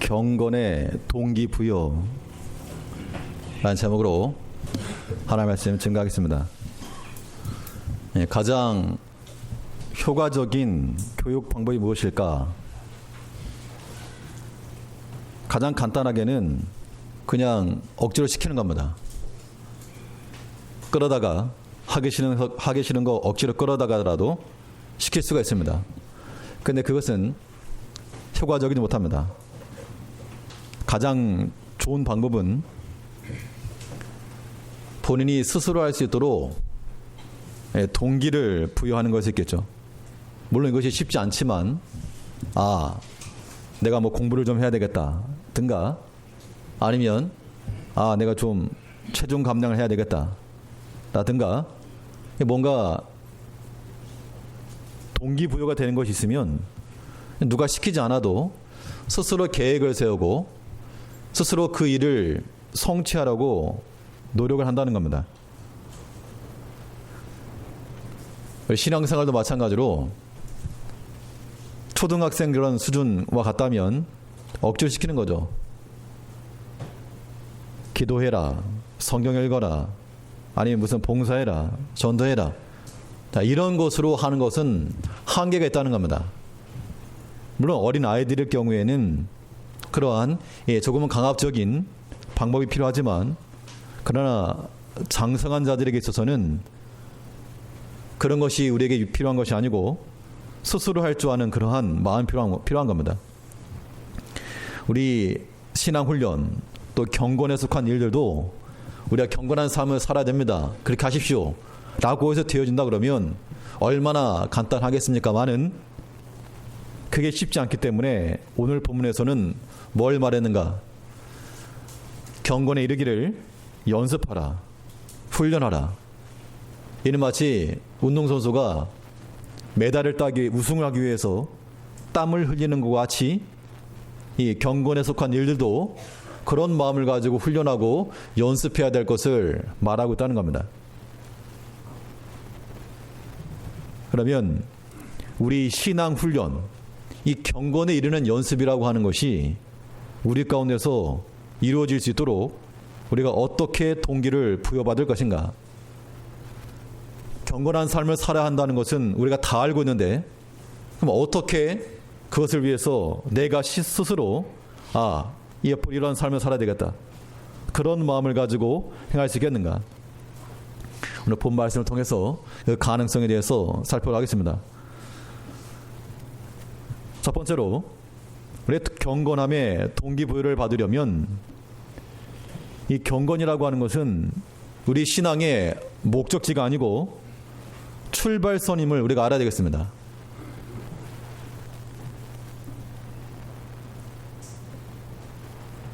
경건의 동기부여라는 제목으로 하나님의 말씀 증거하겠습니다. 가장 효과적인 교육 방법이 무엇일까? 가장 간단하게는 그냥 억지로 시키는 겁니다. 끌어다가 하기 싫은 거 억지로 끌어다가라도 시킬 수가 있습니다. 근데 그것은 효과적이지 못합니다. 가장 좋은 방법은 본인이 스스로 할 수 있도록 동기를 부여하는 것이 있겠죠. 물론 이것이 쉽지 않지만 내가 뭐 공부를 좀 해야 되겠다 든가 아니면 내가 좀 체중 감량을 해야 되겠다 라든가 뭔가 동기부여가 되는 것이 있으면 누가 시키지 않아도 스스로 계획을 세우고 스스로 그 일을 성취하려고 노력을 한다는 겁니다. 신앙생활도 마찬가지로 초등학생 그런 수준과 같다면 억지로 시키는 거죠. 기도해라, 성경 읽어라, 아니면 무슨 봉사해라, 전도해라. 이런 것으로 하는 것은 한계가 있다는 겁니다. 물론 어린 아이들의 경우에는 그러한 조금은 강압적인 방법이 필요하지만 그러나 장성한 자들에게 있어서는 그런 것이 우리에게 필요한 것이 아니고 스스로 할 줄 아는 그러한 마음이 필요한 겁니다. 우리 신앙훈련 또 경건에 속한 일들도 우리가 경건한 삶을 살아야 됩니다. 그렇게 하십시오 라고 해서 되어진다 그러면 얼마나 간단하겠습니까마는 그게 쉽지 않기 때문에 오늘 본문에서는 뭘 말했는가? 경건에 이르기를 연습하라, 훈련하라. 이는 마치 운동선수가 메달을 따기 우승을 하기 위해서 땀을 흘리는 것과 같이 이 경건에 속한 일들도 그런 마음을 가지고 훈련하고 연습해야 될 것을 말하고 있다는 겁니다. 그러면 우리 신앙 훈련, 이 경건에 이르는 연습이라고 하는 것이 우리 가운데서 이루어질 수 있도록 우리가 어떻게 동기를 부여받을 것인가? 경건한 삶을 살아야 한다는 것은 우리가 다 알고 있는데 그럼 어떻게 그것을 위해서 내가 스스로 이런 삶을 살아야 되겠다. 그런 마음을 가지고 행할 수 있겠는가? 오늘 본 말씀을 통해서 그 가능성에 대해서 살펴보도록 하겠습니다. 첫 번째로 우리 경건함의 동기부여를 받으려면 이 경건이라고 하는 것은 우리 신앙의 목적지가 아니고 출발선임을 우리가 알아야 되겠습니다.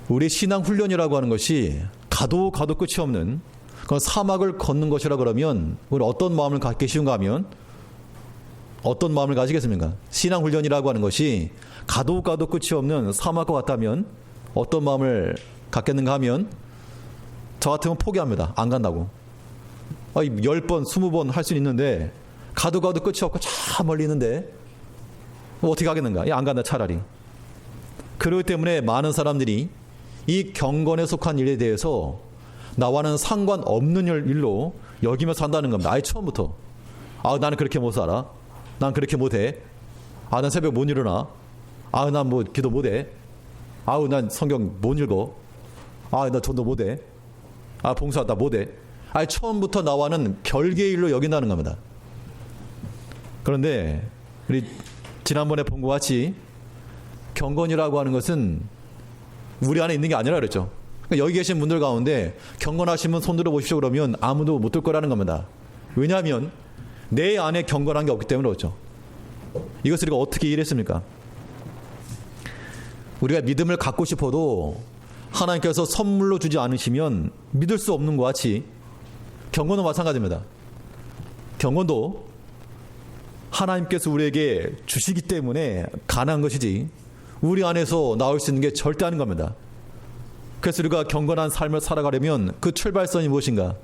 우리 신앙 훈련이라고 하는 것이 가도 끝이 없는 그런 사막을 걷는 것이라 그러면 우리 어떤 마음을 갖기 쉬운가 하면 어떤 마음을 가지겠습니까? 신앙 훈련이라고 하는 것이 가도 끝이 없는 사막과 같다면 어떤 마음을 갖겠는가 하면 저 같으면 포기합니다. 안 간다고. 10번, 20번 할 수 있는데 가도 끝이 없고 저 멀리 있는데 어떻게 하겠는가? 안 간다 차라리. 그렇기 때문에 많은 사람들이 이 경건에 속한 일에 대해서 나와는 상관없는 일로 여기면서 한다는 겁니다. 아예 처음부터. 나는 그렇게 못 살아. 난 그렇게 못해. 난 새벽 못 일어나. 난 뭐 기도 못해. 난 성경 못 읽어. 나 전도 못해. 봉사 나 못해. 처음부터 나와는 별개의 일로 여긴다는 겁니다. 그런데 우리 지난번에 본 것 같이 경건이라고 하는 것은 우리 안에 있는 게 아니라 그랬죠. 여기 계신 분들 가운데 경건하시면 손 들어 보십시오 그러면 아무도 못 들 거라는 겁니다. 왜냐하면 내 안에 경건한 게 없기 때문에 그렇죠. 이것을 우리가 어떻게 이해했습니까? 우리가 믿음을 갖고 싶어도 하나님께서 선물로 주지 않으시면 믿을 수 없는 것 같이 경건도 마찬가지입니다. 경건도 하나님께서 우리에게 주시기 때문에 가능한 것이지 우리 안에서 나올 수 있는 게 절대 아닌 겁니다. 그래서 우리가 경건한 삶을 살아가려면 그 출발선이 무엇인가?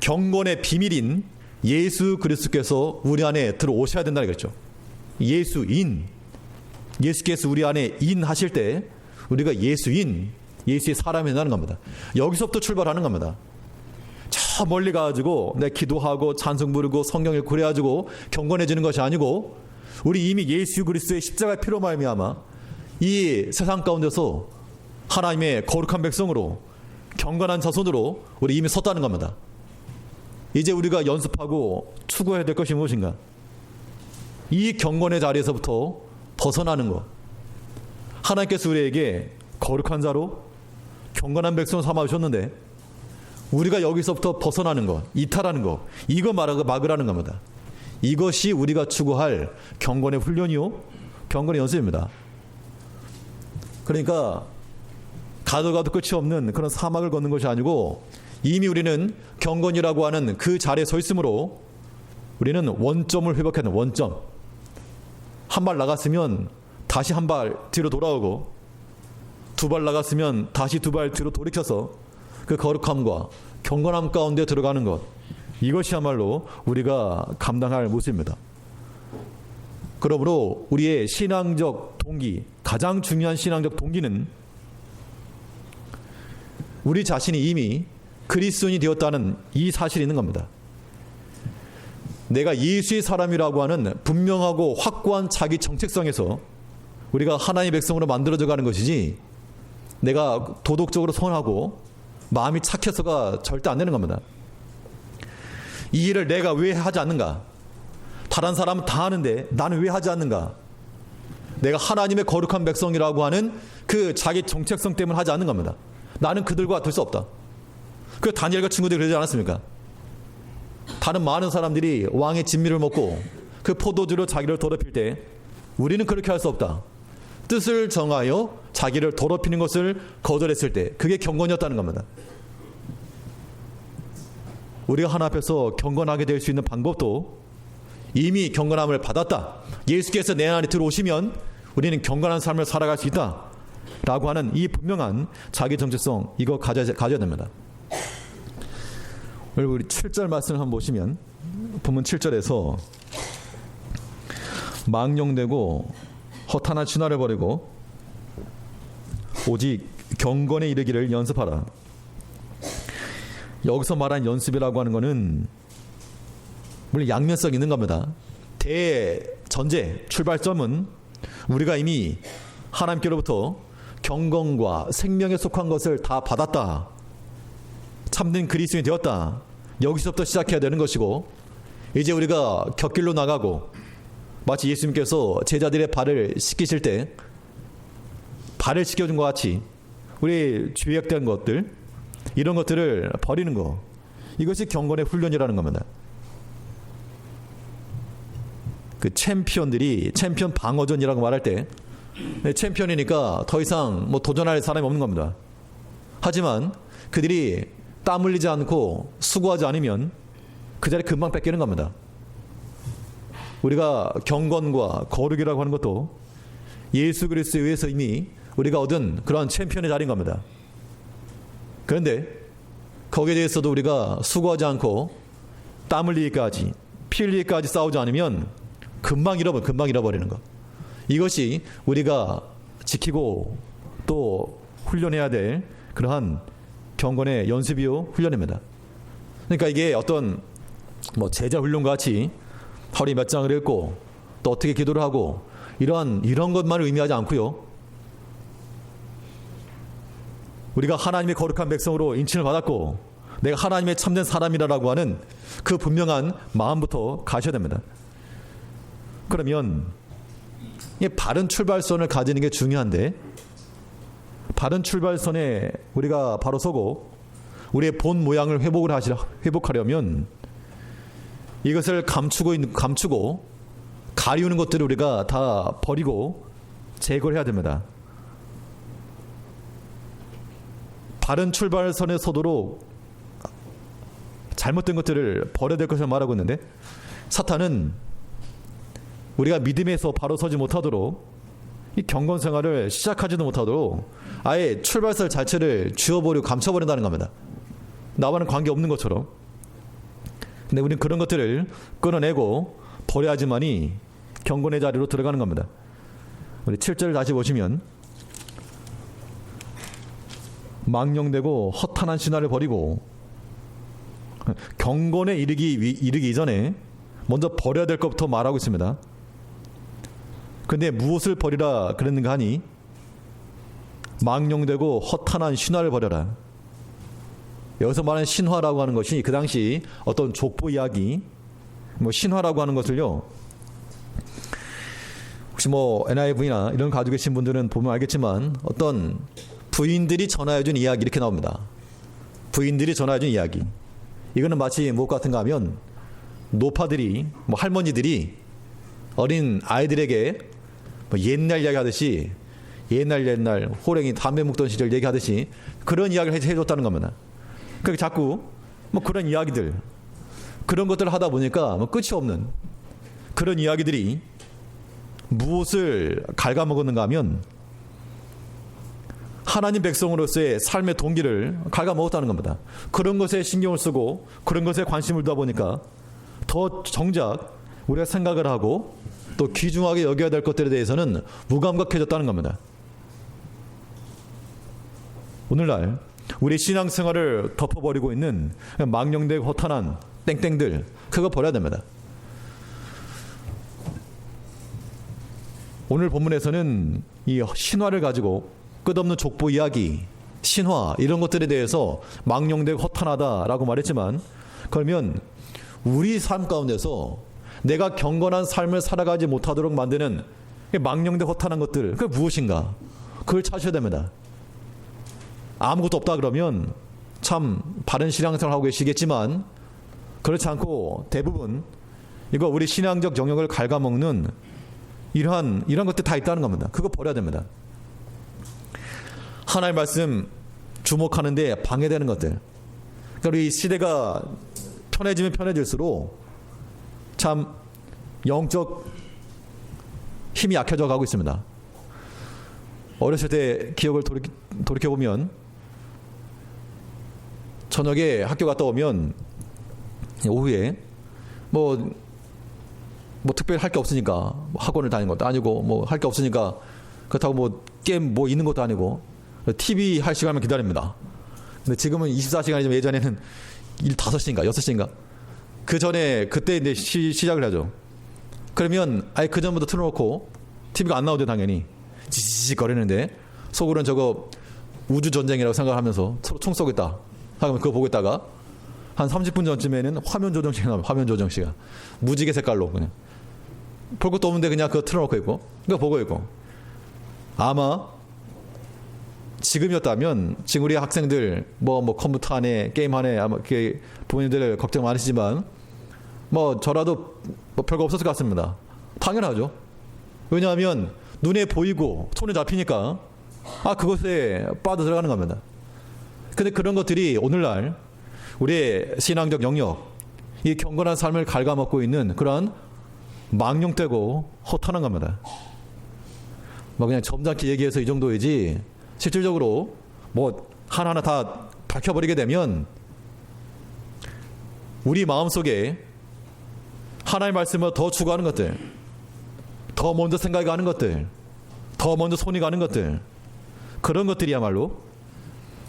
경건의 비밀인 예수 그리스도께서 우리 안에 들어오셔야 된다는 거죠. 예수인. 예수께서 우리 안에 인하실 때 우리가 예수의 사람이 된다는 겁니다. 여기서부터 출발하는 겁니다. 저 멀리 가가지고 내 기도하고 찬송 부르고 성경 읽고 그래가지고 경건해지는 것이 아니고 우리 이미 예수 그리스도의 십자가의 피로 말미암아 이 세상 가운데서 하나님의 거룩한 백성으로 경건한 자손으로 우리 이미 섰다는 겁니다. 이제 우리가 연습하고 추구해야 될 것이 무엇인가? 이 경건의 자리에서부터 벗어나는 것. 하나님께서 우리에게 거룩한 자로 경건한 백성을 삼아주셨는데 우리가 여기서부터 벗어나는 것, 이탈하는 것, 이거 막으라는 겁니다. 이것이 우리가 추구할 경건의 훈련이요, 경건의 연습입니다. 그러니까 가도 끝이 없는 그런 사막을 걷는 것이 아니고 이미 우리는 경건이라고 하는 그 자리에 서 있으므로 우리는 원점을 회복하는 원점. 한 발 나갔으면 다시 한 발 뒤로 돌아오고 두 발 나갔으면 다시 두 발 뒤로 돌이켜서 그 거룩함과 경건함 가운데 들어가는 것. 이것이야말로 우리가 감당할 모습입니다. 그러므로 우리의 신앙적 동기, 가장 중요한 신앙적 동기는 우리 자신이 이미 그리스도인이 되었다는 이 사실이 있는 겁니다. 내가 예수의 사람이라고 하는 분명하고 확고한 자기 정체성에서 우리가 하나님의 백성으로 만들어져 가는 것이지 내가 도덕적으로 선하고 마음이 착해서가 절대 안 되는 겁니다. 이 일을 내가 왜 하지 않는가? 다른 사람은 다 하는데 나는 왜 하지 않는가? 내가 하나님의 거룩한 백성이라고 하는 그 자기 정체성 때문에 하지 않는 겁니다. 나는 그들과 될 수 없다. 그 다니엘과 친구들이 그러지 않았습니까? 다른 많은 사람들이 왕의 진미를 먹고 그 포도주로 자기를 더럽힐 때 우리는 그렇게 할 수 없다. 뜻을 정하여 자기를 더럽히는 것을 거절했을 때 그게 경건이었다는 겁니다. 우리가 하나 앞에서 경건하게 될 수 있는 방법도 이미 경건함을 받았다. 예수께서 내 안에 들어오시면 우리는 경건한 삶을 살아갈 수 있다. 라고 하는 이 분명한 자기 정체성, 이거 가져야 됩니다. 우리 7절 말씀을 한번 보시면 본문 7절에서 망령되고 허탄한 신화를 버리고 오직 경건에 이르기를 연습하라. 여기서 말한 연습이라고 하는 것은 물론 양면성이 있는 겁니다. 대전제 출발점은 우리가 이미 하나님께로부터 경건과 생명에 속한 것을 다 받았다. 참된 그리스도인이 되었다. 여기서부터 시작해야 되는 것이고 이제 우리가 곁길로 나가고 마치 예수님께서 제자들의 발을 씻기실 때 발을 씻겨준 것 같이 우리 죄악된 것들 이런 것들을 버리는 것, 이것이 경건의 훈련이라는 겁니다. 그 챔피언들이 챔피언 방어전이라고 말할 때 챔피언이니까 더 이상 도전할 사람이 없는 겁니다. 하지만 그들이 땀 흘리지 않고 수고하지 않으면 그 자리 금방 뺏기는 겁니다. 우리가 경건과 거룩이라고 하는 것도 예수 그리스도에 의해서 이미 우리가 얻은 그러한 챔피언의 자리인 겁니다. 그런데 거기에 대해서도 우리가 수고하지 않고 땀 흘리기까지 피 흘리기까지 싸우지 않으면 금방 잃어버리는 것. 이것이 우리가 지키고 또 훈련해야 될 그러한 경건의 연습이요 훈련입니다. 그러니까 이게 어떤 제자 훈련과 같이 허리 몇 장을 읽고 또 어떻게 기도를 하고 이런 것만을 의미하지 않고요. 우리가 하나님의 거룩한 백성으로 인칭을 받았고 내가 하나님의 참된 사람이라고 하는 그 분명한 마음부터 가셔야 됩니다. 그러면 이 바른 출발선을 가지는 게 중요한데 바른 출발선에 우리가 바로 서고 우리의 본 모양을 회복하려면 이것을 감추고 가리우는 것들을 우리가 다 버리고 제거를 해야 됩니다. 바른 출발선에 서도록 잘못된 것들을 버려야 될 것을 말하고 있는데 사탄은 우리가 믿음에서 바로 서지 못하도록 이 경건 생활을 시작하지도 못하도록 아예 출발선 자체를 지워버리고 감춰버린다는 겁니다. 나와는 관계없는 것처럼. 근데 우리는 그런 것들을 끊어내고 버려야지만이 경건의 자리로 들어가는 겁니다. 우리 7절 다시 보시면 망령되고 허탄한 신화를 버리고 경건에 이르기 이전에 먼저 버려야 될 것부터 말하고 있습니다. 그런데 무엇을 버리라 그랬는가 하니 망령되고 허탄한 신화를 버려라. 여기서 말하는 신화라고 하는 것이 그 당시 어떤 족보 이야기, 신화라고 하는 것을요, 혹시 NIV나 이런 거 가지고 계신 분들은 보면 알겠지만 어떤 부인들이 전하여준 이야기 이렇게 나옵니다. 부인들이 전하여준 이야기. 이거는 마치 무엇 같은가 하면 노파들이 할머니들이 어린 아이들에게 옛날 이야기 하듯이 옛날 호랭이 담배 묵던 시절 얘기하듯이 그런 이야기를 해줬다는 겁니다. 그러니까 자꾸 그런 이야기들, 그런 것들을 하다 보니까 끝이 없는 그런 이야기들이 무엇을 갉아먹었는가 하면 하나님 백성으로서의 삶의 동기를 갉아먹었다는 겁니다. 그런 것에 신경을 쓰고 그런 것에 관심을 두다 보니까 더 정작 우리가 생각을 하고 또 귀중하게 여겨야 될 것들에 대해서는 무감각해졌다는 겁니다. 오늘날 우리 신앙생활을 덮어버리고 있는 망령되고 허탄한 땡땡들, 그거 버려야 됩니다. 오늘 본문에서는 이 신화를 가지고 끝없는 족보 이야기, 신화 이런 것들에 대해서 망령되고 허탄하다라고 말했지만, 그러면 우리 삶 가운데서 내가 경건한 삶을 살아가지 못하도록 만드는 망령되고 허탄한 것들, 그게 무엇인가? 그걸 찾으셔야 됩니다. 아무것도 없다 그러면 참 바른 신앙생활을 하고 계시겠지만 그렇지 않고 대부분 이거 우리 신앙적 영역을 갉아먹는 이런 것들 다 있다는 겁니다. 그거 버려야 됩니다. 하나님의 말씀 주목하는데 방해되는 것들. 그러니까 우리 시대가 편해지면 편해질수록 참 영적 힘이 약해져 가고 있습니다. 어렸을 때 기억을 돌이켜보면 저녁에 학교 갔다 오면 오후에 특별히 할 게 없으니까 학원을 다니는 것도 아니고 할 게 없으니까 그렇다고 게임 있는 것도 아니고 TV 할 시간만 기다립니다. 근데 지금은 24시간이지만 예전에는 5시인가 6시인가 그 전에 그때 이제 시작을 하죠. 그러면 아예 그 전부터 틀어놓고 TV가 안 나오죠. 당연히 지지직 거리는데 속으로는 저거 우주전쟁이라고 생각하면서 서로 총 쏘겠다 하면 그거 보고 있다가 한 30분 전쯤에는 화면 조정시가 나와요. 화면 조정시가 무지개 색깔로 그냥 볼 것도 없는데 그냥 그거 틀어놓고 있고 그거 보고 있고. 아마 지금이었다면 지금 우리 학생들 컴퓨터 안에 게임 안에 아마 부모님들 걱정 많으시지만 저라도 별거 없었을 것 같습니다. 당연하죠. 왜냐하면 눈에 보이고 손에 잡히니까 그것에 빠져 들어가는 겁니다. 근데 그런 것들이 오늘날 우리의 신앙적 영역, 이 경건한 삶을 갉아먹고 있는 그런 망령되고 허탄한 겁니다. 그냥 점잖게 얘기해서 이 정도이지 실질적으로 하나하나 다 밝혀버리게 되면 우리 마음속에 하나님의 말씀을 더 추구하는 것들, 더 먼저 생각하는 것들, 더 먼저 손이 가는 것들, 그런 것들이야말로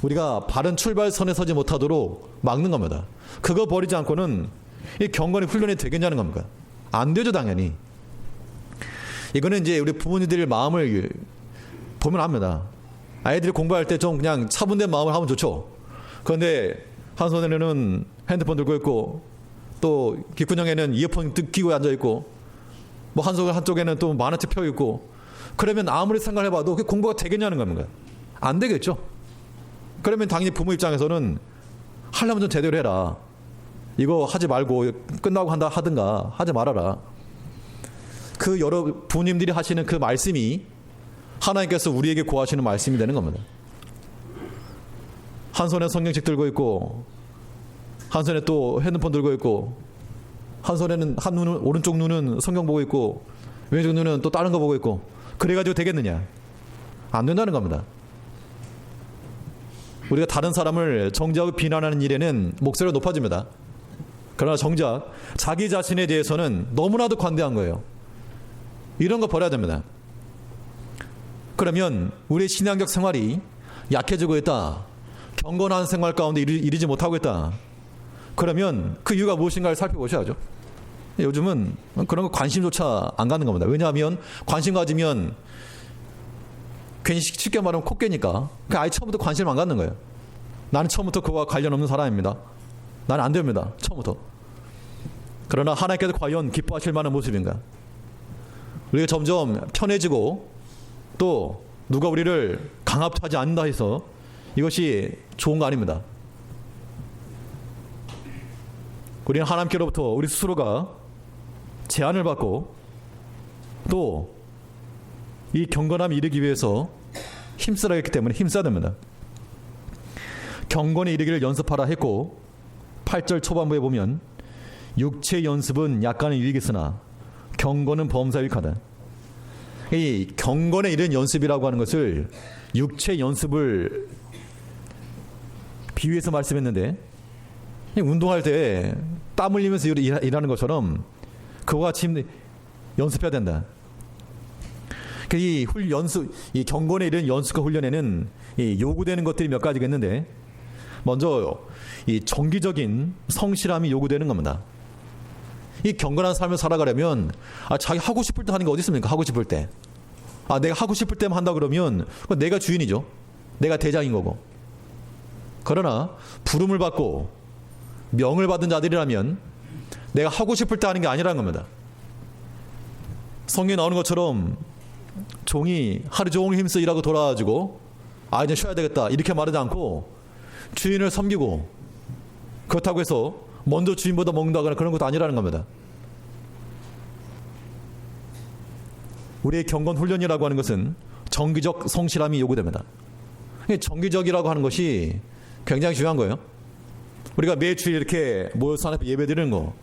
우리가 바른 출발선에 서지 못하도록 막는 겁니다. 그거 버리지 않고는 이 경건의 훈련이 되겠냐는 겁니다. 안 되죠, 당연히. 이거는 이제 우리 부모님들의 마음을 보면 합니다. 아이들이 공부할 때 좀 그냥 차분된 마음을 하면 좋죠. 그런데 한 손에는 핸드폰 들고 있고 또 귓구녕에는 이어폰 끼고 앉아있고 한쪽에는 또 만화책 펴있고 그러면 아무리 생각해봐도 그게 공부가 되겠냐는 겁니다. 안 되겠죠. 그러면 당연히 부모 입장에서는 하려면 좀 제대로 해라. 이거 하지 말고 끝나고 하든가 하지 말아라. 그 여러 부모님들이 하시는 그 말씀이 하나님께서 우리에게 고하시는 말씀이 되는 겁니다. 한 손에 성경책 들고 있고 한 손에 또 핸드폰 들고 있고 한 손에는 오른쪽 눈은 성경 보고 있고 왼쪽 눈은 또 다른 거 보고 있고 그래가지고 되겠느냐? 안 된다는 겁니다. 우리가 다른 사람을 정죄하고 비난하는 일에는 목소리가 높아집니다. 그러나 정작 자기 자신에 대해서는 너무나도 관대한 거예요. 이런 거 버려야 됩니다. 그러면 우리의 신앙적 생활이 약해지고 있다. 경건한 생활 가운데 이르지 못하고 있다. 그러면 그 이유가 무엇인가를 살펴보셔야죠. 요즘은 그런 거 관심조차 안 갖는 겁니다. 왜냐하면 관심 가지면 괜히 쉽게 말하면 콧깨니까 그 아예 처음부터 관심을 안 갖는 거예요. 나는 처음부터 그와 관련 없는 사람입니다. 나는 안 됩니다. 처음부터. 그러나 하나님께서 과연 기뻐하실 만한 모습인가? 우리가 점점 편해지고 또 누가 우리를 강압하지 않는다 해서 이것이 좋은 거 아닙니다. 우리는 하나님께로부터 우리 스스로가 제한을 받고 또 이 경건함에 이르기 위해서 힘쓰라 했기 때문에 힘써야 됩니다. 경건에 이르기를 연습하라 했고 8절 초반부에 보면 육체 연습은 약간의 유익이 있으나 경건은 범사유익하다. 이 경건에 이른 연습이라고 하는 것을 육체 연습을 비유해서 말씀했는데 운동할 때 땀 흘리면서 일하는 것처럼 그와 같이 연습해야 된다. 이 경건에 이른 연습과 훈련에는 요구되는 것들이 몇 가지가 있는데 먼저 이 정기적인 성실함이 요구되는 겁니다. 이 경건한 삶을 살아가려면 자기 하고 싶을 때 하는 게 어디 있습니까? 하고 싶을 때. 내가 하고 싶을 때만 한다 그러면 내가 주인이죠. 내가 대장인 거고. 그러나 부름을 받고 명을 받은 자들이라면 내가 하고 싶을 때 하는 게 아니라는 겁니다. 성경에 나오는 것처럼 종이 하루 종일 힘써 일하고 돌아와가지고 이제 쉬어야 되겠다 이렇게 말하지 않고 주인을 섬기고 그렇다고 해서 먼저 주인보다 먹는다거나 그런 것도 아니라는 겁니다. 우리의 경건 훈련이라고 하는 것은 정기적 성실함이 요구됩니다. 정기적이라고 하는 것이 굉장히 중요한 거예요. 우리가 매주일 이렇게 모여서 하나님 앞에 예배드리는 거,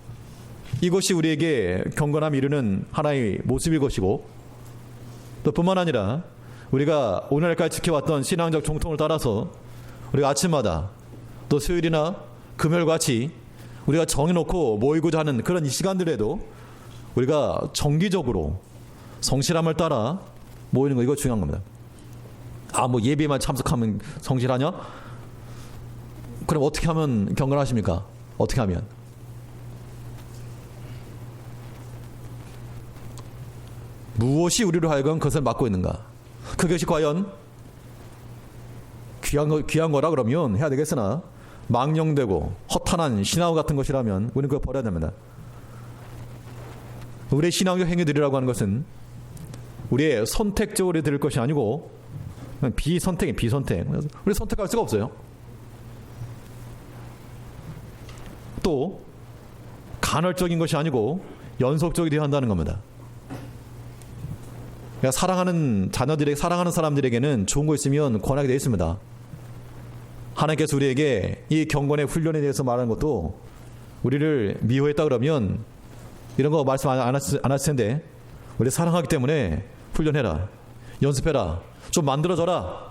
이것이 우리에게 경건함이 이르는 하나의 모습일 것이고, 또 뿐만 아니라 우리가 오늘까지 지켜왔던 신앙적 정통을 따라서 우리가 아침마다 또 수요일이나 금요일같이 우리가 정해놓고 모이고자 하는 그런 이 시간들에도 우리가 정기적으로 성실함을 따라 모이는 거, 이거 중요한 겁니다. 뭐 예배만 참석하면 성실하냐? 그럼 어떻게 하면 경건하십니까? 어떻게 하면? 무엇이 우리로 하여금 그것을 막고 있는가? 그것이 과연 귀한 거라 그러면 해야 되겠으나 망령되고 허탄한 신앙 같은 것이라면 우리는 그걸 버려야 됩니다. 우리의 신앙적 행위들이라고 하는 것은 우리의 선택적으로 들을 것이 아니고 비선택. 우리 선택할 수가 없어요. 또 간헐적인 것이 아니고 연속적이 되어야 한다는 겁니다. 그러니까 사랑하는 사람들에게는 좋은 거 있으면 권하게 되어 있습니다. 하나님께서 우리에게 이 경건의 훈련에 대해서 말하는 것도 우리를 미워했다 그러면 이런 거 말씀 안 했을 텐데, 우리 사랑하기 때문에 훈련해라, 연습해라, 좀 만들어져라.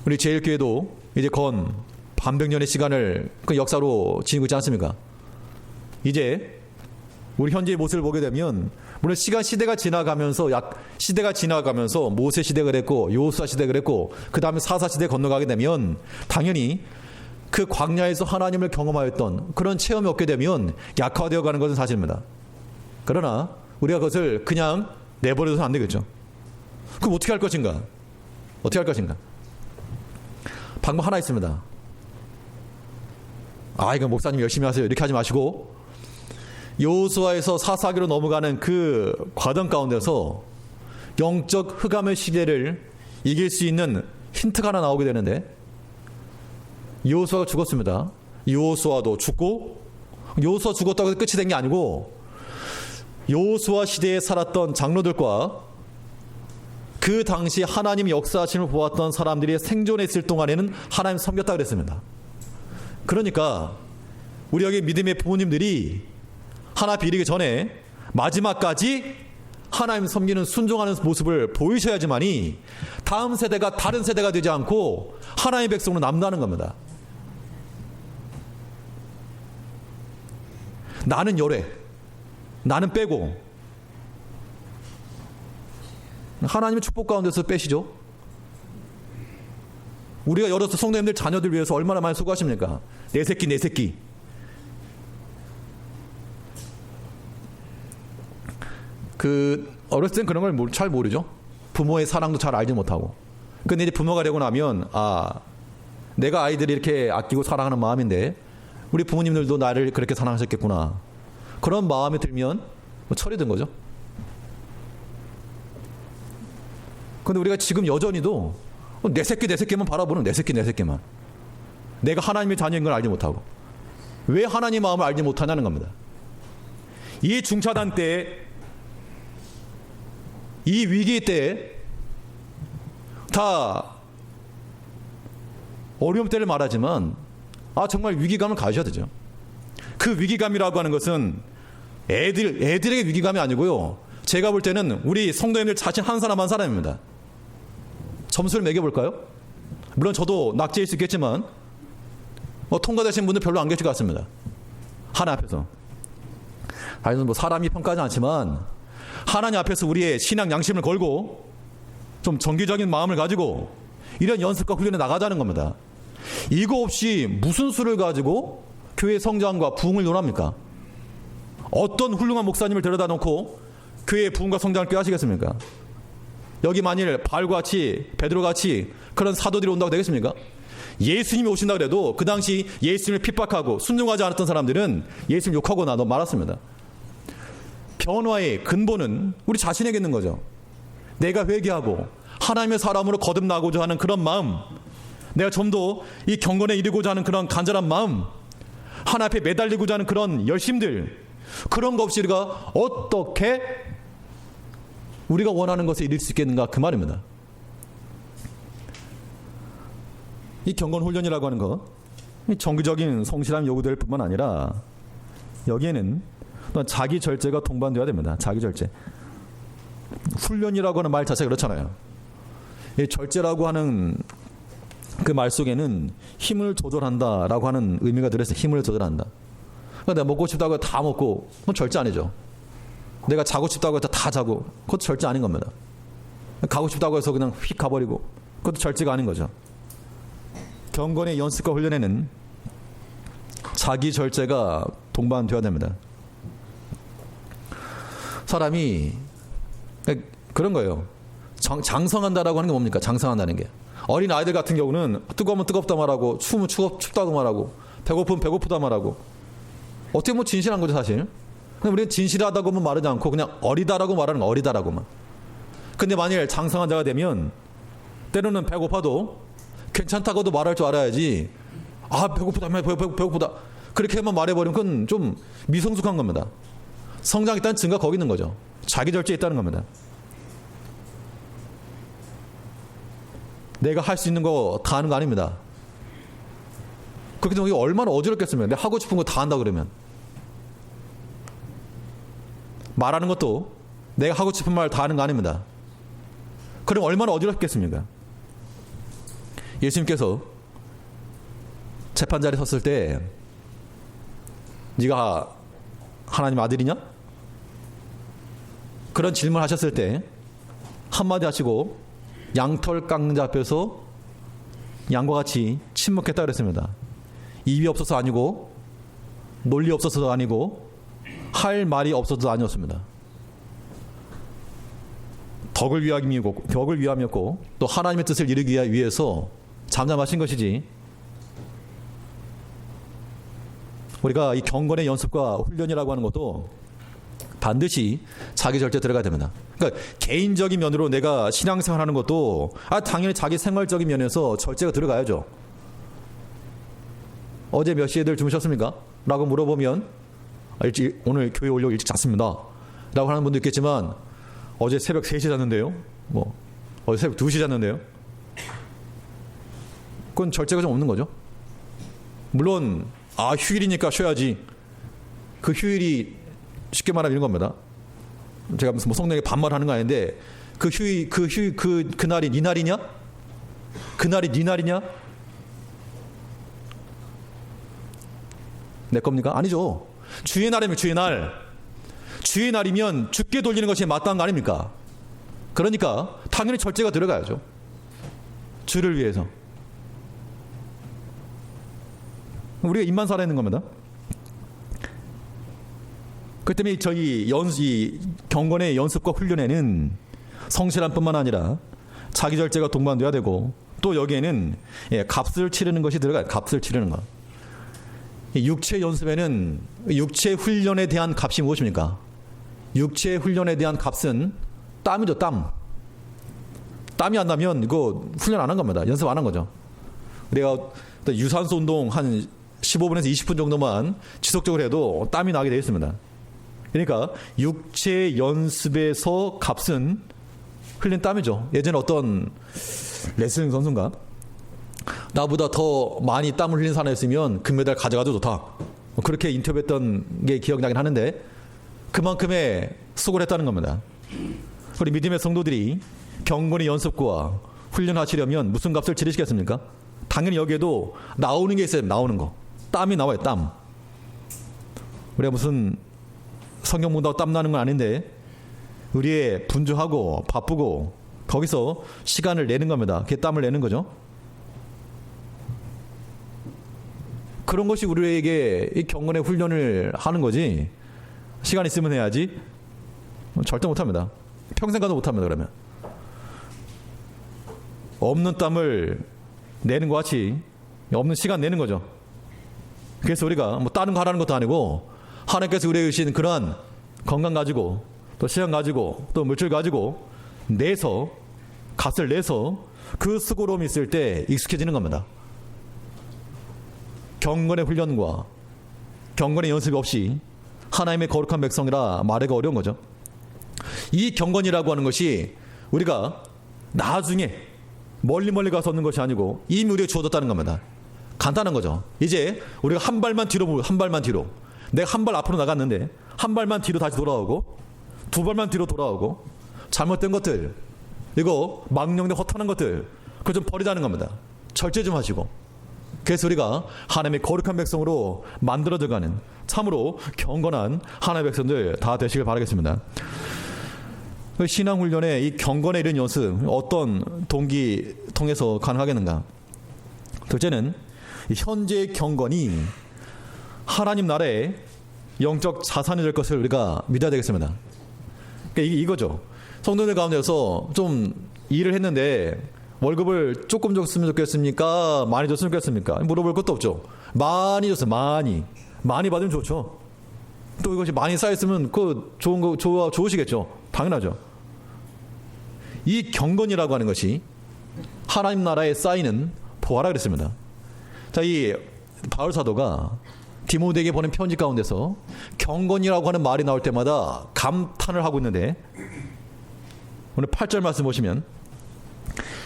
우리 제1교회도 이제 건 반백년의 시간을 그 역사로 지니고 있지 않습니까? 이제 우리 현재의 모습을 보게 되면 물론 시대가 지나가면서 모세 시대가 그랬고 여호수아 시대가 그랬고 그 다음에 사사 시대에 건너가게 되면 당연히 그 광야에서 하나님을 경험하였던 그런 체험이 얻게 되면 약화되어 가는 것은 사실입니다. 그러나 우리가 그것을 그냥 내버려둬서는 안 되겠죠. 그럼 어떻게 할 것인가? 방법 하나 있습니다. 이거 목사님 열심히 하세요, 이렇게 하지 마시고 여호수아에서 사사기로 넘어가는 그 과정 가운데서 영적 흑암의 시대를 이길 수 있는 힌트가 하나 나오게 되는데, 여호수아가 죽었습니다. 여호수아도 죽고, 여호수아 죽었다고 해서 끝이 된 게 아니고 여호수아 시대에 살았던 장로들과 그 당시 하나님 역사하심을 보았던 사람들이 생존해 있을 동안에는 하나님 섬겼다 그랬습니다. 그러니까 우리 여기 믿음의 부모님들이 하나 비리기 전에 마지막까지 하나님 섬기는 순종하는 모습을 보이셔야지만이 다음 세대가 다른 세대가 되지 않고 하나님의 백성으로 남다는 겁니다. 나는 열애, 나는 빼고 하나님의 축복 가운데서 빼시죠. 우리가 여러 성도님들 자녀들 위해서 얼마나 많이 수고하십니까? 내 새끼 내 새끼. 어렸을 땐 그런 걸 잘 모르죠. 부모의 사랑도 잘 알지 못하고. 근데 이제 부모가 되고 나면 내가 아이들이 이렇게 아끼고 사랑하는 마음인데 우리 부모님들도 나를 그렇게 사랑하셨겠구나. 그런 마음이 들면 철이 든 거죠. 근데 우리가 지금 여전히도 내 새끼만 바라보는 내 새끼만. 내가 하나님의 자녀인 걸 알지 못하고. 왜 하나님 마음을 알지 못하냐는 겁니다. 이 중차단 때, 이 위기 때 다 어려움 때를 말하지만 정말 위기감을 가져야 되죠. 그 위기감이라고 하는 것은 애들에게 위기감이 아니고요. 제가 볼 때는 우리 성도님들 자신 한 사람 한 사람입니다. 점수를 매겨볼까요? 물론 저도 낙제일 수 있겠지만 통과되신 분들 별로 안 계실 것 같습니다. 하나님 앞에서. 아니 사람이 평가하지 않지만 하나님 앞에서 우리의 신앙 양심을 걸고 좀 정기적인 마음을 가지고 이런 연습과 훈련에 나가자는 겁니다. 이거 없이 무슨 수를 가지고 교회 성장과 부흥을 논합니까? 어떤 훌륭한 목사님을 데려다 놓고 교회의 부흥과 성장을 꾀하시겠습니까? 여기 만일 바울같이 베드로같이 그런 사도들이 온다고 되겠습니까? 예수님이 오신다 그래도 그 당시 예수님을 핍박하고 순종하지 않았던 사람들은 예수님 욕하고 말았습니다. 변화의 근본은 우리 자신에게 있는 거죠. 내가 회개하고 하나님의 사람으로 거듭나고자 하는 그런 마음, 내가 좀 더 이 경건에 이르고자 하는 그런 간절한 마음, 하나님 앞에 매달리고자 하는 그런 열심들, 그런 것 없이 우리가 어떻게 우리가 원하는 것에 이를 수 있겠는가 그 말입니다. 이 경건 훈련이라고 하는 것, 정기적인 성실함 요구될 뿐만 아니라 여기에는 또한 자기 절제가 동반되어야 됩니다. 자기 절제. 훈련이라고 하는 말 자체가 그렇잖아요. 이 절제라고 하는 그 말 속에는 힘을 조절한다라고 하는 의미가 들어있어요. 힘을 조절한다. 그러니까 내가 먹고 싶다고 해서 다 먹고 그건 절제 아니죠. 내가 자고 싶다고 해서 다 자고 그것도 절제 아닌 겁니다. 가고 싶다고 해서 그냥 휙 가버리고 그것도 절제가 아닌 거죠. 경건의 연습과 훈련에는 자기 절제가 동반되어야 됩니다. 사람이 그런 거예요. 장성한다라고 하는 게 뭡니까? 장성한다는 게. 어린 아이들 같은 경우는 뜨거우면 뜨겁다 말하고 추우면 춥다고 말하고 배고프면 배고프다 말하고 어떻게 보면 진실한 거죠 사실. 근데 우리는 진실하다고만 말하지 않고 그냥 어리다라고 말하는 거 어리다라고만. 근데 만일 장성한 자가 되면 때로는 배고파도 괜찮다고도 말할 줄 알아야지 배고프다 그렇게만 말해버리면 그건 좀 미성숙한 겁니다. 성장이 있다는 증거가 거기 있는 거죠. 자기 절제에 있다는 겁니다. 내가 할 수 있는 거 다 하는 거 아닙니다. 그렇게 되면 얼마나 어지럽겠습니까? 내가 하고 싶은 거 다 한다 그러면. 말하는 것도 내가 하고 싶은 말 다 하는 거 아닙니다. 그럼 얼마나 어지럽겠습니까? 예수님께서 재판자리에 섰을 때 네가 하나님 아들이냐? 그런 질문을 하셨을 때 한마디 하시고 양털 깎는 자 앞에서 양과 같이 침묵했다 그랬습니다. 입이 없어서 아니고 논리 없어서도 아니고 할 말이 없어서도 아니었습니다. 덕을 위함이었고 또 하나님의 뜻을 이루기 위해서 잠잠하신 것이지 우리가 이 경건의 연습과 훈련이라고 하는 것도 반드시 자기 절제 들어가야 됩니다. 그러니까 개인적인 면으로 내가 신앙생활 하는 것도 당연히 자기 생활적인 면에서 절제가 들어가야죠. 어제 몇 시에들 주무셨습니까? 라고 물어보면 오늘 교회 오려고 일찍 잤습니다. 라고 하는 분도 있겠지만 어제 새벽 3시 잤는데요. 어제 새벽 2시 잤는데요. 그건 절제가 좀 없는 거죠. 물론 휴일이니까 쉬어야지. 그 휴일이 쉽게 말하면 이런 겁니다. 제가 무슨 성령에게 반말하는 거 아닌데 그날이 네 날이냐? 그날이 네 날이냐? 내 겁니까? 아니죠. 주의 날이면 주의 날. 주의 날이면 주께 돌리는 것이 마땅한 거 아닙니까? 그러니까 당연히 절제가 들어가야죠. 주를 위해서. 우리가 입만 살아있는 겁니다. 그 때문에 이 경건의 연습과 훈련에는 성실함뿐만 아니라 자기 절제가 동반돼야 되고, 또 여기에는 값을 치르는 것이 들어가요. 값을 치르는 것. 육체 연습에는 육체 훈련에 대한 값이 무엇입니까? 육체 훈련에 대한 값은 땀이죠. 땀이 안 나면 이거 훈련 안 한 겁니다. 연습 안 한 거죠. 우리가 유산소 운동 한 15분에서 20분 정도만 지속적으로 해도 땀이 나게 되어 있습니다. 그러니까 육체 연습에서 값은 흘린 땀이죠. 예전에 어떤 레슬링 선수인가, 나보다 더 많이 땀을 흘린 사람이었으면 금메달 가져가도 좋다, 그렇게 인터뷰했던 게 기억나긴 하는데, 그만큼의 수고를 했다는 겁니다. 우리 믿음의 성도들이 경건의 연습과 훈련하시려면 무슨 값을 치르시겠습니까? 당연히 여기에도 나오는 게 있어요. 나오는 거. 땀이 나와요. 땀. 우리가 무슨 성경 본다고 땀 나는 건 아닌데, 우리의 분주하고 바쁘고 거기서 시간을 내는 겁니다. 그게 땀을 내는 거죠. 그런 것이 우리에게 이 경건의 훈련을 하는 거지, 시간 있으면 해야지 절대 못합니다. 평생 가도 못합니다. 그러면 없는 땀을 내는 것 같이 없는 시간 내는 거죠. 그래서 우리가 뭐 다른 거 하라는 것도 아니고, 하나님께서 우리에게 주신 그러한 건강 가지고 또 시간 가지고 또 물질 가지고 내서, 값을 내서 그 수고로움이 있을 때 익숙해지는 겁니다. 경건의 훈련과 경건의 연습이 없이 하나님의 거룩한 백성이라 말하기가 어려운 거죠. 이 경건이라고 하는 것이 우리가 나중에 멀리 가서 얻는 것이 아니고 이미 우리에게 주어졌다는 겁니다. 간단한 거죠. 이제 우리가 한 발만 뒤로, 내가 한 발 앞으로 나갔는데 한 발만 뒤로 다시 돌아오고, 두 발만 뒤로 돌아오고, 잘못된 것들, 이거 망령된 허탄한 것들, 그거 좀 버리자는 겁니다. 절제 좀 하시고. 그래서 우리가 하나님의 거룩한 백성으로 만들어져가는 참으로 경건한 하나님의 백성들 다 되시길 바라겠습니다. 신앙훈련의 이 경건에 이른 연습, 어떤 동기 통해서 가능하겠는가? 둘째는 현재의 경건이 하나님 나라의 영적 자산이 될 것을 우리가 믿어야 되겠습니다. 그러니까 이거죠. 성도들 가운데서 좀 일을 했는데 월급을 조금 줬으면 좋겠습니까? 많이 줬으면 좋겠습니까? 물어볼 것도 없죠. 많이 줬어요. 많이 받으면 좋죠. 또 이것이 많이 쌓였으면 그 좋은 거 좋으시겠죠. 당연하죠. 이 경건이라고 하는 것이 하나님 나라에 쌓이는 보화라 그랬습니다. 자, 이 바울 사도가 디모데에게 보낸 편지 가운데서 경건이라고 하는 말이 나올 때마다 감탄을 하고 있는데, 오늘 8절 말씀 보시면,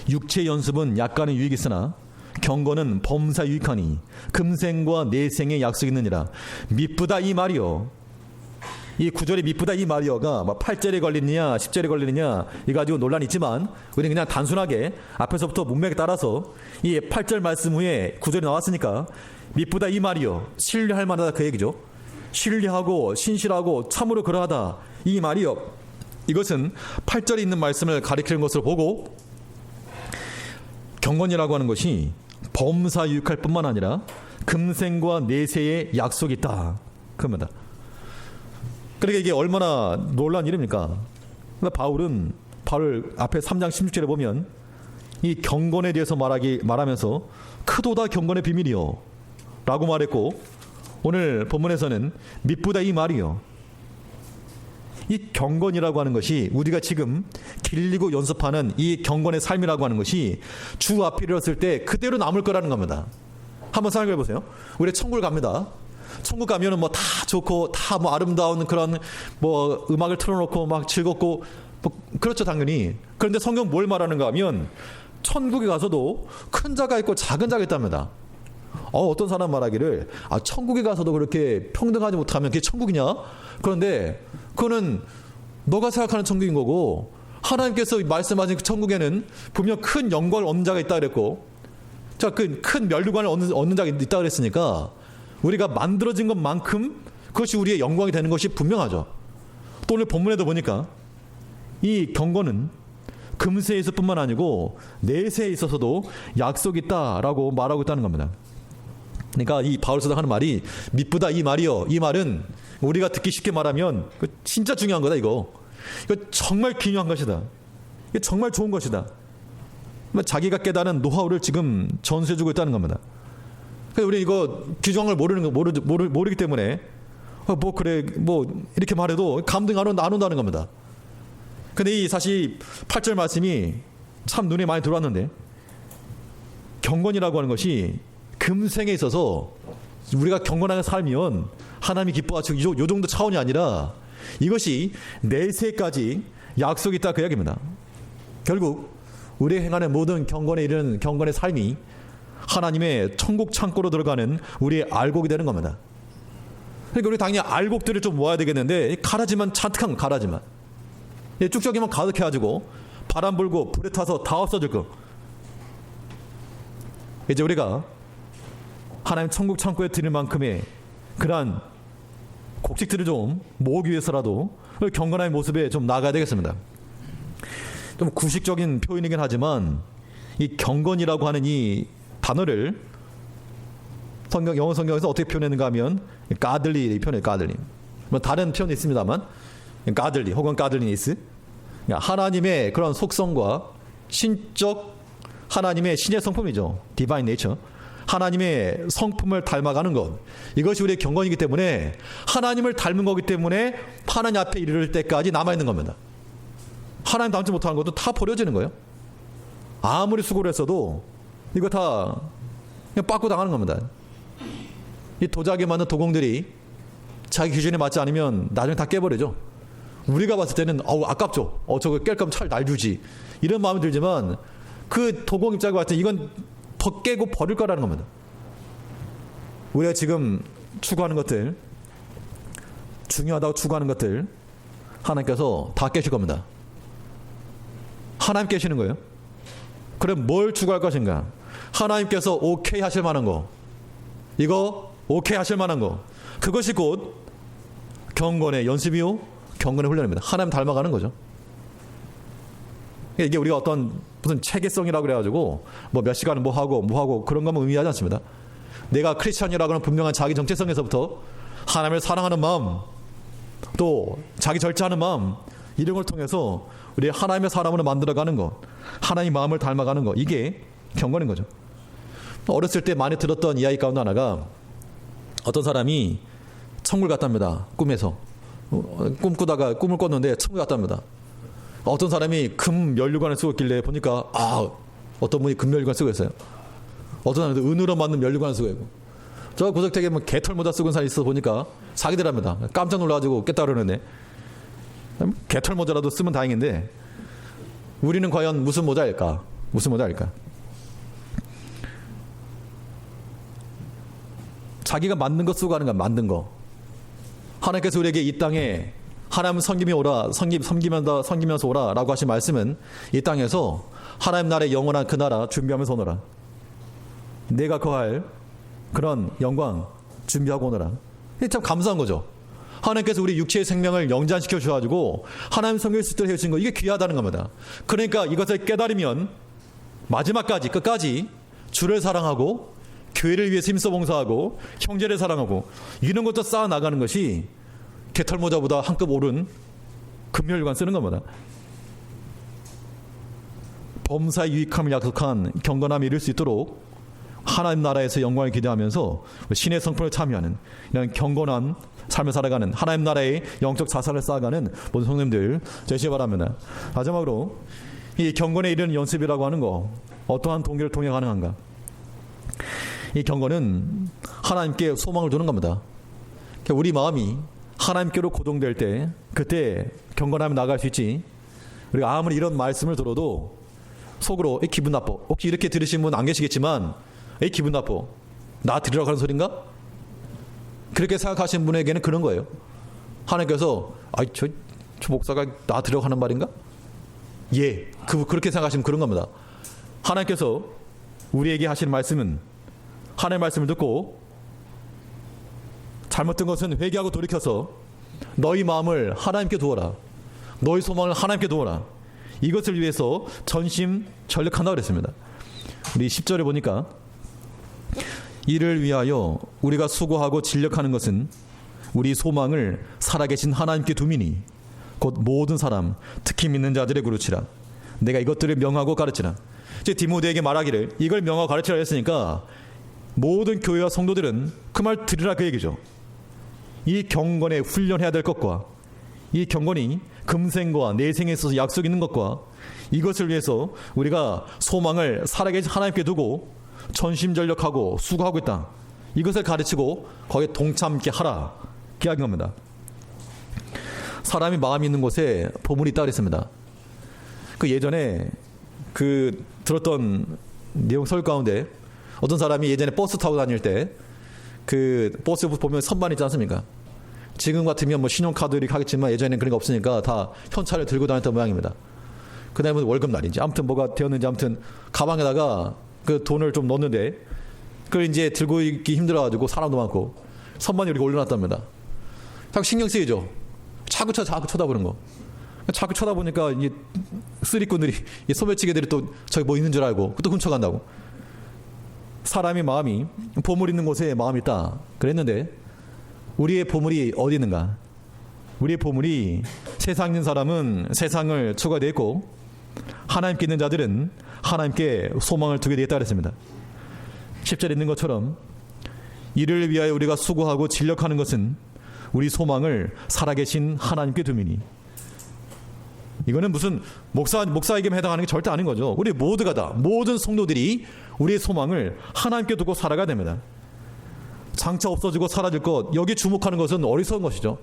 육체 연습은 약간의 유익이 있으나 경건은 범사 유익하니 금생과 내생의 약속이 있느니라. 미쁘다 이 말이요. 이 구절에 미쁘다 이 말이요가 8절에 걸리느냐 10절에 걸리느냐 이거 가지고 논란이 있지만, 우리는 그냥 단순하게 앞에서부터 문맥에 따라서 이 8절 말씀 후에 구절이 나왔으니까 미쁘다 이 말이요, 신뢰할 만하다 그 얘기죠. 신뢰하고 신실하고 참으로 그러하다 이 말이요, 이것은 8절에 있는 말씀을 가리키는 것으로 보고, 경건이라고 하는 것이 범사 유익할 뿐만 아니라 금생과 내세의 약속이 있다 그럽니다. 그러니까 이게 얼마나 놀라운 일입니까? 바울은 앞에 3장 16절에 보면 이 경건에 대해서 말하면서 크도다 경건의 비밀이요 라고 말했고, 오늘 본문에서는 미쁘다 이 말이요. 이 경건이라고 하는 것이 우리가 지금 길리고 연습하는 이 경건의 삶이라고 하는 것이 주 앞에 이르렀을 때 그대로 남을 거라는 겁니다. 한번 생각해 보세요. 우리 천국을 갑니다. 천국 가면은 뭐 다 좋고 다 뭐 아름다운 그런 뭐 음악을 틀어놓고 막 즐겁고 뭐 그렇죠, 당연히. 그런데 성경 뭘 말하는가 하면 천국에 가서도 큰 자가 있고 작은 자가 있답니다. 어떤 사람 말하기를 천국에 가서도 그렇게 평등하지 못하면 그게 천국이냐? 그런데 그거는 너가 생각하는 천국인 거고, 하나님께서 말씀하신 그 천국에는 분명 큰 영광을 얻는 자가 있다 그랬고, 자, 그 큰 면류관을 얻는 자가 있다 그랬으니까 우리가 만들어진 것만큼 그것이 우리의 영광이 되는 것이 분명하죠. 또 오늘 본문에도 보니까 이 경건은 금세에 있을 뿐만 아니고 내세에 있어서도 약속이 있다라고 말하고 있다는 겁니다. 그러니까 이 바울 사도가 하는 말이 미쁘다 이 말이요. 이 말은 우리가 듣기 쉽게 말하면 진짜 중요한 거다 이거. 이거 정말 중요한 것이다. 이거 정말 좋은 것이다. 자기가 깨달은 노하우를 지금 전수해주고 있다는 겁니다. 그러니까 우리 이거 규정을 모르기 때문에 뭐 그래 뭐 이렇게 말해도 감동이 안 온다는 겁니다. 근데 이 사실 8절 말씀이 참 눈에 많이 들어왔는데, 경건이라고 하는 것이 금생에 있어서 우리가 경건하게 살면 하나님이 기뻐하시고 요 정도 차원이 아니라 이것이 내세까지 약속이 있다 그 이야기입니다. 결국 우리가 행하는 모든 경건에 이르는 경건의 삶이 하나님의 천국 창고로 들어가는 우리의 알곡이 되는 겁니다. 그러니까 우리 당연히 알곡들을 좀 모아야 되겠는데, 가라지만 잔뜩한 가라지만 쭉저기만 가득해가지고 바람 불고 불에 타서 다 없어질 거. 이제 우리가 하나님 천국 창고에 드릴 만큼의 그러한 곡식들을 좀 모으기 위해서라도 경건한 모습에 좀 나아가야 되겠습니다. 좀 구식적인 표현이긴 하지만 이 경건이라고 하는 이 단어를 영어 성경에서 어떻게 표현했는가 하면 godly 표현해요. godly. 뭐 다른 표현이 있습니다만 godly 혹은 godliness, 하나님의 그런 속성과 신적 하나님의 신의 성품이죠. divine nature. 하나님의 성품을 닮아가는 것, 이것이 우리의 경건이기 때문에 하나님을 닮은 거기 때문에 하나님 앞에 이르를 때까지 남아있는 겁니다. 하나님 닮지 못하는 것도 다 버려지는 거예요. 아무리 수고를 했어도 이거 다 그냥 빠꾸 당하는 겁니다. 이 도자기 만든 도공들이 자기 기준에 맞지 않으면 나중에 다 깨버리죠. 우리가 봤을 때는 아깝죠. 저거 깰 거면 차라리 날 주지, 이런 마음이 들지만 그 도공 입장에 봤을 때 이건 더 깨고 버릴 거라는 겁니다. 우리가 지금 추구하는 것들, 중요하다고 추구하는 것들 하나님께서 다 깨실 겁니다. 하나님 깨시는 거예요. 그럼 뭘 추구할 것인가? 하나님께서 오케이 하실 만한 거, 이거 오케이 하실 만한 거, 그것이 곧 경건의 연습이요 경건의 훈련입니다. 하나님 닮아가는 거죠. 이게 우리가 어떤 무슨 체계성이라고 그래가지고 뭐 몇 시간을 뭐 하고 그런 것만 의미하지 않습니다. 내가 크리스천이라고 하는 분명한 자기 정체성에서부터 하나님을 사랑하는 마음, 또 자기 절제하는 마음, 이런 걸 통해서 우리 하나님의 사람으로 만들어가는 것, 하나님 마음을 닮아가는 것, 이게 경건인 거죠. 어렸을 때 많이 들었던 이야기 가운데 하나가, 어떤 사람이 천국을 갔답니다. 꿈에서 꿈꾸다가 꿈을 꿨는데 천국에 갔답니다. 어떤 사람이 금 면류관을 쓰고 있길래 보니까 어떤 분이 금 면류관 쓰고 있어요. 어떤 사람도 은으로 만든 면류관을 쓰고 있고, 저 구석택에 뭐 개털 모자 쓰고 있는 사람이 있어 보니까 사기들합니다. 깜짝 놀라가지고 깼다 그러는데, 개털 모자라도 쓰면 다행인데 우리는 과연 무슨 모자일까? 무슨 모자일까? 자기가 만든 거 쓰고 가는 거야. 만든 거. 하나님께서 우리에게 이 땅에 하나님 섬기면서 오라 라고 하신 말씀은 이 땅에서 하나님 나라의 영원한 그 나라 준비하면서 오너라. 내가 거할 그런 영광 준비하고 오너라. 이게 참 감사한 거죠. 하나님께서 우리 육체의 생명을 영장시켜 주셔가지고 하나님 섬길 수 있도록 해주신 거, 이게 귀하다는 겁니다. 그러니까 이것을 깨달으면 마지막까지 끝까지 주를 사랑하고 교회를 위해서 힘써 봉사하고 형제를 사랑하고 이런 것도 쌓아 나가는 것이 개털모자보다 한급 오른 금멸관 쓰는 겁니다. 범사의 유익함을 약속한 경건함을 이룰 수 있도록 하나님 나라에서 영광을 기대하면서 신의 성품을 참여하는 이런 경건한 삶을 살아가는, 하나님 나라의 영적 자산을 쌓아가는 모든 성도님들 되시기 바랍니다. 마지막으로 이 경건에 이르는 연습이라고 하는 거, 어떠한 동기를 통해 가능한가? 이 경건은 하나님께 소망을 두는 겁니다. 우리 마음이 하나님께로 고동될 때, 그때 경건하면 나갈 수 있지. 우리가 아무리 이런 말씀을 들어도 속으로 기분 나빠. 혹시 이렇게 들으신 분 안 계시겠지만 기분 나빠. 나 들으라고 하는 소린가? 그렇게 생각하시는 분에게는 그런 거예요. 하나님께서 저 목사가 나 들으라고 하는 말인가? 그렇게 생각하시면 그런 겁니다. 하나님께서 우리에게 하시는 말씀은, 하나님의 말씀을 듣고 잘못된 것은 회개하고 돌이켜서 너희 마음을 하나님께 두어라, 너희 소망을 하나님께 두어라, 이것을 위해서 전심전력한다 그랬습니다. 우리 10절에 보니까 이를 위하여 우리가 수고하고 진력하는 것은 우리 소망을 살아계신 하나님께 두미니 곧 모든 사람 특히 믿는 자들의 그루치라. 내가 이것들을 명하고 가르치라. 이제 디모데에게 말하기를 이걸 명하고 가르치라 했으니까 모든 교회와 성도들은 그 말 들으라 그 얘기죠. 이 경건에 훈련해야 될 것과 이 경건이 금생과 내생에 있어서 약속 있는 것과 이것을 위해서 우리가 소망을 살아계신 하나님께 두고 전심전력하고 수고하고 있다. 이것을 가르치고 거기에 동참케 하라. 이야기한 겁니다. 사람이 마음이 있는 곳에 보물이 있다 그랬습니다. 그 예전에 그 들었던 내용 설 가운데 어떤 사람이 예전에 버스 타고 다닐 때 그 버스 보면 선반 있지 않습니까? 지금 같으면 뭐 신용카드 이렇게 하겠지만 예전에는 그런 게 없으니까 다 현찰을 들고 다녔던 모양입니다. 그다음에 월급 날인지 아무튼 뭐가 되었는지 아무튼 가방에다가 그 돈을 좀 넣었는데 그걸 이제 들고 있기 힘들어가지고 사람도 많고 선반이 이렇게 올려놨답니다. 자꾸 신경 쓰이죠. 자꾸 쳐다보는 거. 자꾸 쳐다보니까 이 쓰리꾼들이 이 소매치기들이 또 저기 뭐 있는 줄 알고 또 훔쳐간다고. 사람의 마음이 보물 있는 곳에 마음이 있다 그랬는데 우리의 보물이 어디 있는가? 우리의 보물이 세상에 있는 사람은 세상을 추구하게 있고 하나님께 있는 자들은 하나님께 소망을 두게 되었다 그랬습니다. 10절에 있는 것처럼 이를 위하여 우리가 수고하고 진력하는 것은 우리 소망을 살아계신 하나님께 두미니. 이거는 무슨 목사에게만 해당하는 게 절대 아닌 거죠. 우리 모두가 다 모든 성도들이 우리의 소망을 하나님께 두고 살아가야 됩니다. 장차 없어지고 사라질 것 여기 주목하는 것은 어리석은 것이죠.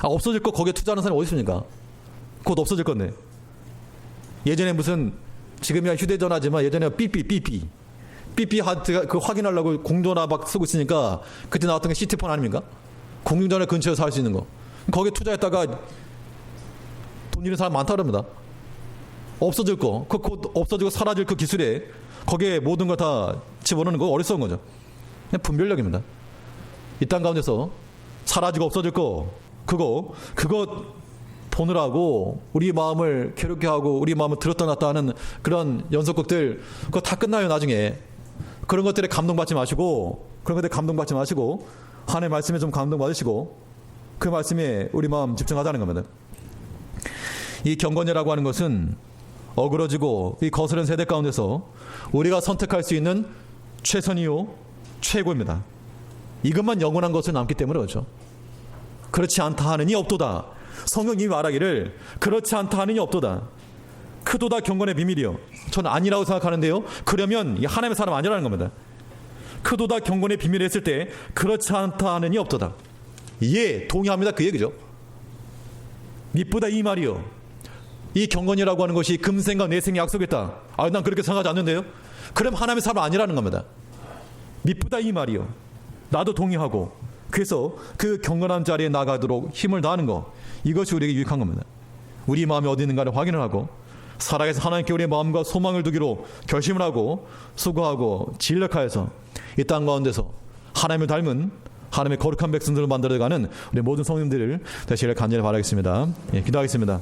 없어질 것 거기에 투자하는 사람이 어디 있습니까? 곧 없어질 건데. 예전에 무슨 지금이야 휴대전화지만 예전에 삐삐 하트가 그 확인하려고 공전화 막 쓰고 있으니까 그때 나왔던 게 시티폰 아닙니까? 공중전화 근처에서 할 수 있는 거. 거기에 투자했다가 돈 잃은 사람 많다 그럽니다. 없어질 거, 곧 없어지고 사라질 그 기술에 거기에 모든 걸 다 집어넣는 거 어리석은 거죠. 그냥 분별력입니다. 이 땅 가운데서 사라지고 없어질 거 그거 보느라고 우리 마음을 괴롭게 하고 우리 마음을 들었다 놨다 하는 그런 연속극들 그거 다 끝나요 나중에. 그런 것들에 감동받지 마시고 하나님의 말씀에 좀 감동받으시고 그 말씀에 우리 마음 집중하자는 겁니다. 이 경건이라고 하는 것은 어그러지고 이 거스른 세대 가운데서 우리가 선택할 수 있는 최선이요 최고입니다. 이것만 영원한 것을 남기 때문에 그렇죠. 그렇지 않다 하느니 없도다. 성경이 말하기를 그렇지 않다 하느니 없도다. 크도다 경건의 비밀이요. 저는 아니라고 생각하는데요. 그러면 이 하나님의 사람 아니라는 겁니다. 크도다 경건의 비밀을 했을 때 그렇지 않다 하느니 없도다. 예, 동의합니다. 그 얘기죠. 미쁘다 이 말이요. 이 경건이라고 하는 것이 금생과 내생에 약속했다. 난 그렇게 생각하지 않는데요. 그럼 하나님의 사람 아니라는 겁니다. 미쁘다 이 말이요. 나도 동의하고 그래서 그 경건한 자리에 나가도록 힘을 다하는 거 이것이 우리에게 유익한 겁니다. 우리 마음이 어디 있는가를 확인을 하고 살아계신 하나님께 우리의 마음과 소망을 두기로 결심을 하고 수고하고 진력하여서 이 땅 가운데서 하나님을 닮은 하나님의 거룩한 백성들을 만들어가는 우리 모든 성님들을 되시기를 간절히 바라겠습니다. 예, 기도하겠습니다.